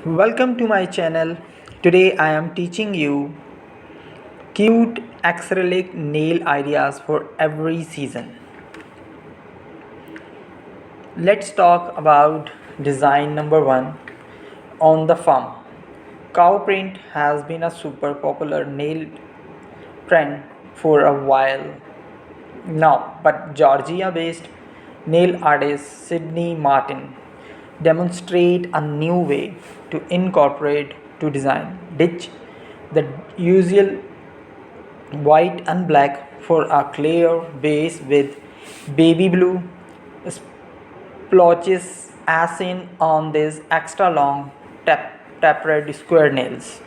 Welcome to my channel. Today I am teaching you cute acrylic nail ideas for every season. Let's talk about design number 1 on the farm. Cow print has been a super popular nail trend for a while now, but Georgia based nail artist Sydney Martin demonstrate a new way to incorporate to design. Ditch the usual white and black for a clear base with baby blue splotches as seen on these extra long tapered square nails.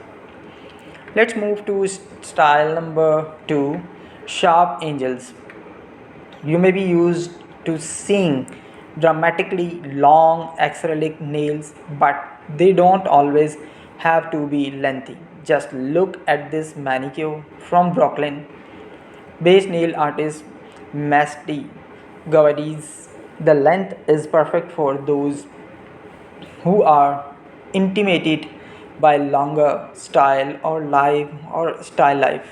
Let's move to style number 2, sharp angels. You may be used to seeing dramatically long acrylic nails, but they don't always have to be lengthy. Just look at this manicure from Brooklyn based nail artist Masty Gavadi's. The length is perfect for those who are intimidated by longer style life.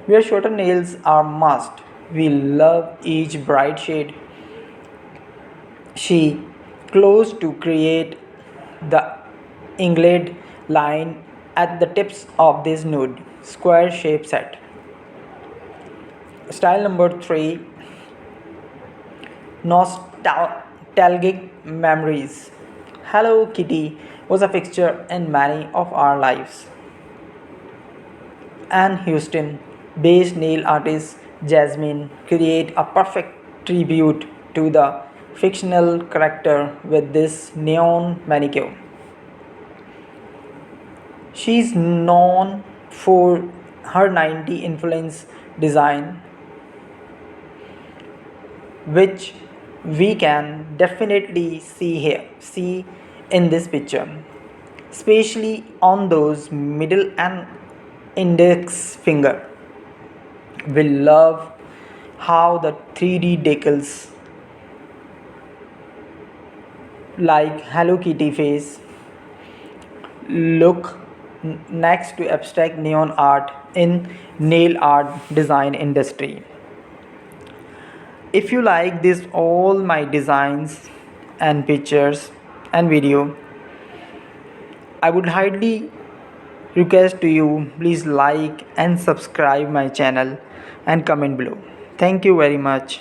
Where shorter nails are must. We love each bright shade she close to create the ingled line at the tips of this nude square shape set. Style number 3, nostalgic memories. Hello Kitty was a fixture in many of our lives. And Houston based nail artist Jasmine create a perfect tribute to the fictional character with this neon manicure. She is known for her 90 influence design, which we can definitely see in this picture, especially on those middle and index finger. We love how the 3D decals like Hello Kitty face look next to abstract neon art in nail art design industry. If you like this all my designs and pictures and video, I would highly request to you please like and subscribe my channel and comment below. Thank you very much.